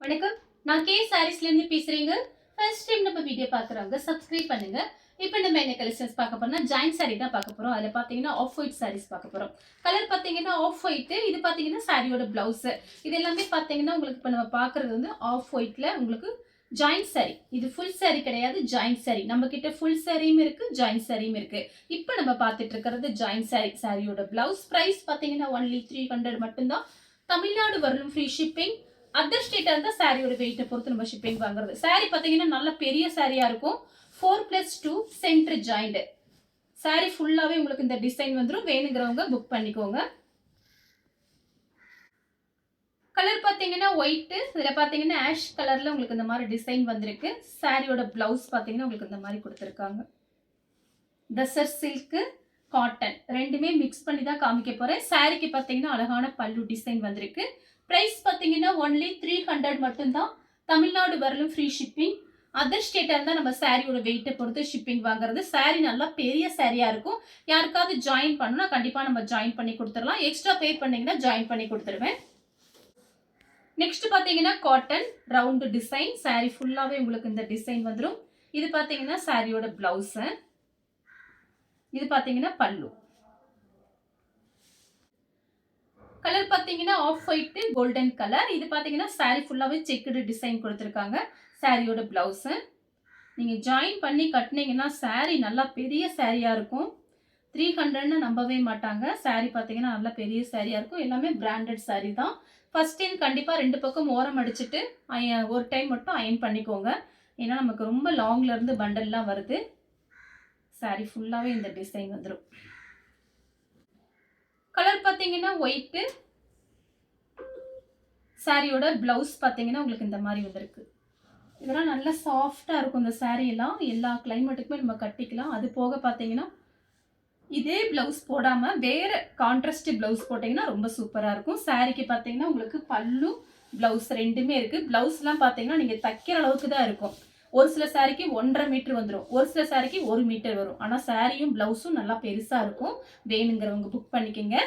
வணக்கம். நான் கே சாரீஸ்ல இருந்து பேசுறேங்க. ஃபர்ஸ்ட் டைம் நம்ம வீடியோ பார்க்குறவங்க சப்ஸ்கிரைப் பண்ணுங்க. இப்போ நம்ம என்ன கலெக்ஷன்ஸ் பார்க்க போறோம்னா ஜாயிண்ட் சாரி தான் பார்க்க போறோம். அதில் பார்த்தீங்கன்னா ஆஃப் ஒயிட் சாரீஸ் பார்க்க போறோம். கலர் பார்த்தீங்கன்னா ஆஃப் ஒயிட். இது பார்த்தீங்கன்னா சாரியோட பிளவுஸ். இது எல்லாமே பார்த்தீங்கன்னா உங்களுக்கு இப்போ நம்ம பார்க்குறது வந்து ஆஃப் ஒயிட்ல உங்களுக்கு ஜாயிண்ட் சாரி. இது ஃபுல் சாரி கிடையாது, ஜாயிண்ட் சாரி. நம்ம கிட்ட ஃபுல் சாரியும் இருக்கு, ஜாயிண்ட் சாரியும் இருக்கு. இப்போ நம்ம பார்த்துட்டு இருக்கிறது ஜாயிண்ட் சாரி. சாரியோட பிளவுஸ் பிரைஸ் பார்த்தீங்கன்னா ஒன்லி 300 மட்டும்தான். தமிழ்நாடு வரலும் ஃப்ரீ ஷிப்பிங். அதர் ஸ்டேட்டா இருந்தா சாரியோட வெயிட்டை பொறுத்து நம்ம ஷிப்பிங் வாங்குறது. சாரி பாத்தீங்கன்னா நல்ல பெரிய சாரியா இருக்கும். 4+2 சென்டர் ஜாயிண்ட். சாரி ஃபுல்லாவே உங்களுக்கு இந்த டிசைன் வந்துடும். வேணுங்கிறவங்க புக் பண்ணிக்கோங்க. கலர் பாத்தீங்கன்னா ஒயிட். இதுல பாத்தீங்கன்னா ஆஷ் கலர்ல உங்களுக்கு இந்த மாதிரி டிசைன் வந்திருக்கு. சாரியோட பிளவுஸ் பாத்தீங்கன்னா உங்களுக்கு இந்த மாதிரி கொடுத்துருக்காங்க. டசர் சில்க் காட்டன் ரெண்டுமே மிக்ஸ் பண்ணி தான் காமிக்க போறேன். சாரிக்கு பாத்தீங்கன்னா அழகான பல்லு டிசைன் வந்திருக்கு. பிரைஸ் பாத்தீங்கன்னா ஒன்லி 300 மட்டும்தான். தமிழ்நாடு வரலும் ஃப்ரீ ஷிப்பிங். அதர் ஸ்டேட்டா இருந்தா நம்ம சாரியோட வெயிட்டை பொறுத்து ஷிப்பிங் வாங்குறது. சாரி நல்லா பெரிய சாரியா இருக்கும். யாருக்காவது ஜாயின் பண்ணா கண்டிப்பா நம்ம ஜாயின் பண்ணி கொடுத்துடலாம். எக்ஸ்ட்ரா பே பண்ணீங்கன்னா ஜாயின் பண்ணி கொடுத்துருவேன். நெக்ஸ்ட் பாத்தீங்கன்னா காட்டன் ரவுண்ட் டிசைன். சாரி ஃபுல்லாவே உங்களுக்கு இந்த டிசைன் வந்துடும். இது பாத்தீங்கன்னா சாரியோட பிளவுஸ். இது பாத்தீங்கன்னா பல்லு. கலர் பாத்தீங்கன்னா ஆஃப் ஒயிட் கோல்டன் கலர். இது பாத்தீங்கன்னா சாரி ஃபுல்லாவே செக்குடு டிசைன் கொடுத்துருக்காங்க. சாரியோட பிளவுஸ். நீங்க ஜாயின் பண்ணி கட்டினீங்கன்னா சாரி நல்லா பெரிய சாரியா இருக்கும். 300ன்னு நம்பவே மாட்டாங்க. சாரி பாத்தீங்கன்னா நல்லா பெரிய சாரியா இருக்கும். எல்லாமே பிராண்டட் சாரி தான். ஃபர்ஸ்ட் டைம் கண்டிப்பா 2 பக்கம் ஓரம் அடிச்சுட்டு ஒரு டைம் மட்டும் அயன் பண்ணிக்கோங்க. ஏன்னா நமக்கு ரொம்ப லாங்ல இருந்து பண்டல்லாம் வருது. சாரி ஃபுல்லாவே இந்த டிசைன் வந்துடும். கலர் பாத்தீங்கன்னா ஒயிட். சாரியோட பிளவுஸ் பாத்தீங்கன்னா உங்களுக்கு இந்த மாதிரி வந்திருக்கு. இதெல்லாம் நல்லா சாஃப்டா இருக்கும். இந்த சாரி எல்லாம் எல்லா கிளைமேட்டுக்குமே நம்ம கட்டிக்கலாம். அது போக பாத்தீங்கன்னா இதே பிளவுஸ் போடாம வேற கான்ட்ராஸ்ட் பிளவுஸ் போட்டீங்கன்னா ரொம்ப சூப்பரா இருக்கும். சாரிக்கு பாத்தீங்கன்னா உங்களுக்கு பல்லு பிளவுஸ் ரெண்டுமே இருக்கு. பிளவுஸ் எல்லாம் பாத்தீங்கன்னா நீங்க தைக்கிற அளவுக்கு தான் இருக்கும். ஒரு சில சாரிக்கு 1.5 மீட்டர் வந்துடும், ஒரு சில சாரிக்கு 1 மீட்டர் வரும். ஆனா சாரியும் பிளவுஸும் நல்லா பெருசா இருக்கும். வேணுங்கிறவங்க புக் பண்ணிக்கங்க.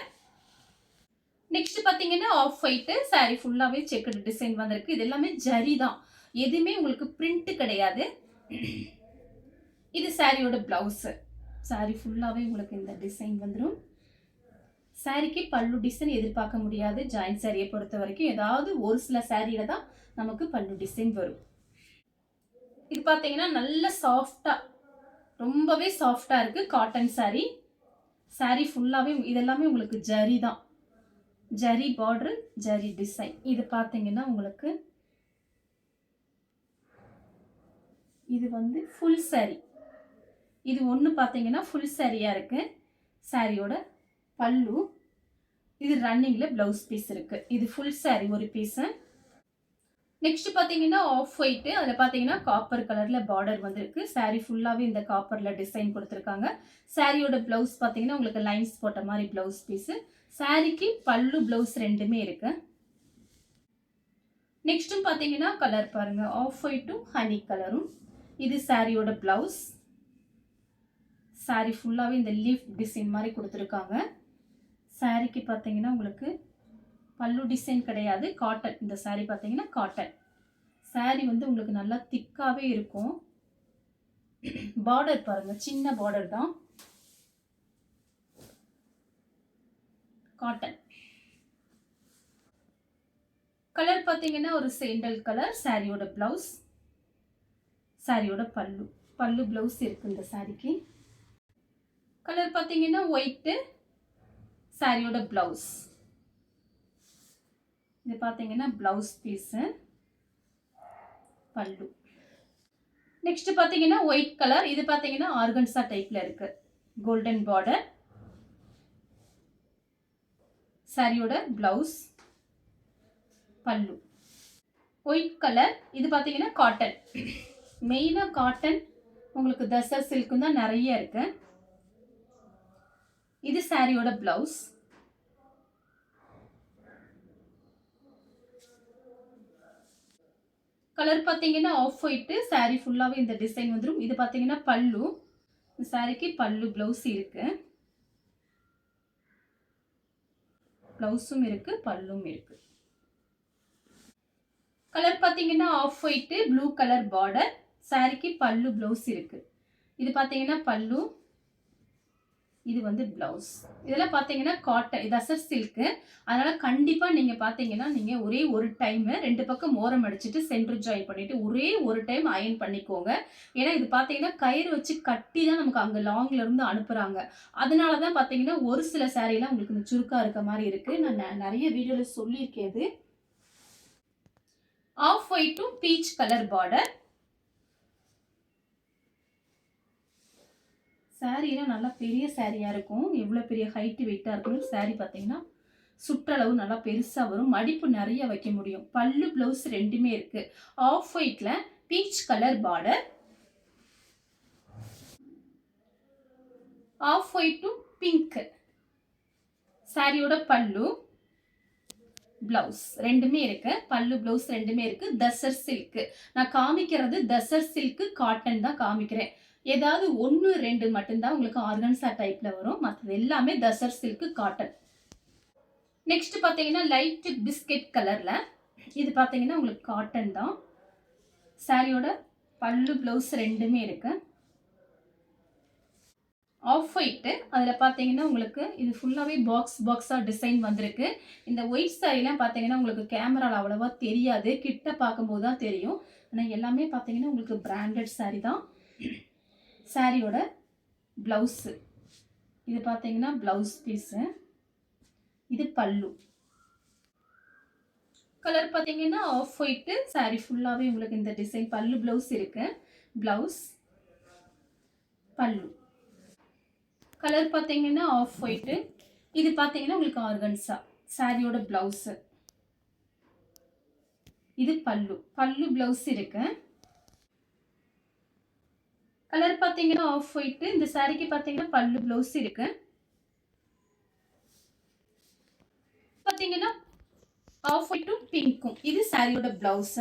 நெக்ஸ்ட் பாத்தீங்கன்னா ஆஃப் ஒயிட் சாரி ஃபுல்லாவே செக்குடு டிசைன் வந்திருக்கு. இது எல்லாமே ஜரி தான், எதுவுமே உங்களுக்கு பிரிண்ட் கிடையாது. இது சாரியோட பிளவுஸ். சாரி ஃபுல்லாவே உங்களுக்கு இந்த டிசைன் வந்துடும். சாரிக்கு பல்லு டிசைன் எதிர்பார்க்க முடியாது. ஜாயிண்ட் சாரியை பொறுத்த வரைக்கும் ஏதாவது ஒரு சில சாரியில தான் நமக்கு பல்லு டிசைன் வரும். இது பாத்தீங்கன்னா நல்ல சாஃப்டா, ரொம்பவே சாஃப்டா இருக்கு. Cotton sorry. சாரி ஃபுல்லாவே இதெல்லாமே உங்களுக்கு ஜரி தான். Zari border, zari design. இது பாத்தீங்கன்னா உங்களுக்கு இது வந்து ஃபுல் சாரி. இது ஒன்று பாத்தீங்கன்னா ஃபுல் சாரியா இருக்கு. சாரியோட பல்லு. இது ரன்னிங்ல பிளவுஸ் பீஸ் இருக்கு. இது ஃபுல் சாரி ஒரு பீஸ். நெக்ஸ்ட் பாத்தீங்கன்னா ஆஃப் ஒயிட். அதுல பாத்தீங்கன்னா காப்பர் கலர்ல பார்டர் வந்திருக்கு. சாரி ஃபுல்லாவே இந்த காப்பர்ல டிசைன் கொடுத்துருக்காங்க. சாரியோட பிளவுஸ் பாத்தீங்கன்னா உங்களுக்கு லைன்ஸ் போட்ட மாதிரி பிளவுஸ் பீஸ். சாரிக்கு பல்லு பிளவுஸ் ரெண்டுமே இருக்கு. நெக்ஸ்ட்டும் பாத்தீங்கன்னா கலர் பாருங்க, ஆஃப் ஒயிட்டும் ஹனி கலரும். இது சாரியோட பிளவுஸ். சாரி ஃபுல்லாவே இந்த லீஃப் டிசைன் மாதிரி கொடுத்துருக்காங்க. சாரிக்கு பாத்தீங்கன்னா உங்களுக்கு பல்லு டிசைன் கிடையாது, காட்டன். இந்த சாரி பாத்தீங்கன்னா காட்டன். சாரி வந்து உங்களுக்கு நல்லா திக்காவே இருக்கும். பார்டர் பாருங்க, சின்ன பார்டர் தான். காட்டன். கலர் பாத்தீங்கன்னா ஒரு சேண்டல் கலர். சாரியோட பிளவுஸ். சாரியோட பல்லு. பல்லு பிளவுஸ் இருக்கு இந்த சாரிக்கு. கலர் பாத்தீங்கன்னா ஒயிட். சாரியோட பிளவுஸ். இது பாத்தீங்கன்னா பிளவுஸ் பீஸ், பல்லு. நெக்ஸ்ட் பாத்தீங்கன்னா ஒயிட் கலர். இது பாத்தீங்கன்னா ஆர்கன்சா டைப்ல இருக்கு. Golden border. சாரியோட பிளவுஸ், பல்லு. White colour. இது பாத்தீங்கன்னா காட்டன். மெயினா காட்டன் உங்களுக்கு தசர் சில்க் தான் நிறைய இருக்கு. இது சாரியோட பிளவுஸ். கலர் பாத்தீங்கன்னா ஆஃப் ஒயிட். சாரி ஃபுல்லாவே இந்த டிசைன் வந்துடும். இது பாத்தீங்கன்னா பல்லு. சாரிக்கு பல்லு பிளவுஸ் இருக்கு. பிளவுஸும் இருக்கு, பல்லும் இருக்கு. கலர் பார்த்தீங்கன்னா of white blue colour border. சாரிக்கு பல்லு ப்ளவுஸ் இருக்கு. இது பார்த்தீங்கன்னா பல்லு, இது வந்து பிளவுஸ். இதெல்லாம் பார்த்தீங்கன்னா காட்டன் தசர் சில்க்கு. அதனால கண்டிப்பா நீங்க பார்த்தீங்கன்னா நீங்க ஒரே ஒரு டைம் 2 பக்கம் ஓரம் அடிச்சுட்டு சென்டர் ஜாயின் பண்ணிட்டு ஒரே ஒரு டைம் அயர்ன் பண்ணிக்கோங்க. ஏன்னா இது பார்த்தீங்கன்னா கயிறு வச்சு கட்டி தான் நமக்கு அங்க லாங்ல இருந்து அனுப்புறாங்க. அதனால தான் பார்த்தீங்கன்னா ஒரு சில சாரீலாம் உங்களுக்கு இந்த சுருக்கா இருக்க மாதிரி இருக்கு. நான் நிறைய வீடியோல சொல்லியிருக்கேன் இது. Off white to peach colour border. சாரீலாம் நல்லா பெரிய சாரியாக இருக்கும். எவ்வளோ பெரிய ஹைட்டு வெயிட்டாக இருக்குன்னு சாரீ பார்த்தீங்கன்னா சுற்றளவு நல்லா பெருசாக வரும். மடிப்பு நிறைய வைக்க முடியும். பல்லு ப்ளவுஸ் ரெண்டுமே இருக்கு. ஆஃப் ஒயிட்டில் peach colour border. Off white to pink. சாரியோட பல்லு பிளவுஸ் ரெண்டுமே இருக்கு. பல்லு பிளவுஸ் ரெண்டுமே இருக்கு. தசர் சில்க். நான் காமிக்கிறது தசர் சில்க் காட்டன் தான் காமிக்கிறேன். ஏதாவது 1 2 மட்டும்தான் உங்களுக்கு ஆர்கன்சா டைப்ல வரும். மற்றது எல்லாமே தசர் சில்க் காட்டன். நெக்ஸ்ட் பார்த்தீங்கன்னா லைட் பிஸ்கெட் கலர்ல. இது பார்த்தீங்கன்னா உங்களுக்கு காட்டன் தான். சாரியோட பல்லு பிளவுஸ் ரெண்டுமே இருக்கு. Off white. அதில் பார்த்தீங்கன்னா உங்களுக்கு இது ஃபுல்லாகவே பாக்ஸாக டிசைன் வந்திருக்கு. இந்த ஒயிட் சாரீலாம் பார்த்தீங்கன்னா உங்களுக்கு கேமராவில் அவ்வளோவா தெரியாது. கிட்ட பார்க்கும்போது தான் தெரியும். ஆனால் எல்லாமே பார்த்தீங்கன்னா உங்களுக்கு பிராண்டட் சாரீ தான். சாரியோட பிளவுஸு. இது பார்த்தீங்கன்னா பிளவுஸ் பீஸு. இது பல்லு. கலர் பார்த்தீங்கன்னா ஆஃப் ஒயிட்டு. சாரி ஃபுல்லாகவே உங்களுக்கு இந்த டிசைன் பல்லு பிளவுஸ் இருக்கு. பிளவுஸ் பல்லு. கலர் பார்த்தீங்கன்னா ஆஃப் ஒயிட்டு. இது பார்த்தீங்கன்னா உங்களுக்கு ஆர்கன்சா. சாரியோட பிளவுஸு. இது பல்லு. பல்லு பிளவுஸ் இருக்கு. கலர் பார்த்தீங்கன்னா ஆஃப் ஒயிட்டு. இந்த சாரிக்கு பார்த்தீங்கன்னா பல்லு பிளவுஸ் இருக்கு. பார்த்தீங்கன்னா ஆஃப் ஒயிட் டு பிங்க்கும். இது சாரியோட பிளவுஸ்.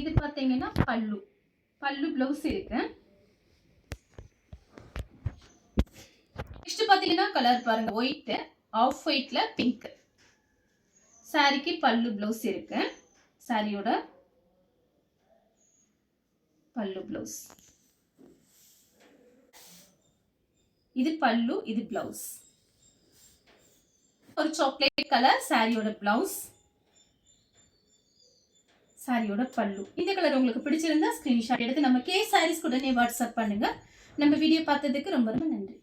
இது பார்த்தீங்கன்னா பல்லு. பல்லு பிளவுஸ் இருக்கு. நெக்ஸ்ட் பார்த்தீங்கன்னா கலர் பாருங்க ஒயிட். Of ஒயிட்ல pink. சாரிக்கு பல்லு பிளவுஸ் இருக்கு. சாரியோட பல்லு பிளவுஸ். இது பல்லு, இது பிளவுஸ். ஒரு சாக்லேட் கலர் சாரியோட பிளவுஸ். சாரியோட பல்லு. இந்த கலர் உங்களுக்கு பிடிச்சிருந்தா ஸ்கிரீன்ஷாட் எடுத்து நம்ம கே சாரீஸ் உடனே வாட்ஸ்அப் பண்ணுங்க. நம்ம வீடியோ பார்த்ததுக்கு ரொம்ப ரொம்ப நன்றி.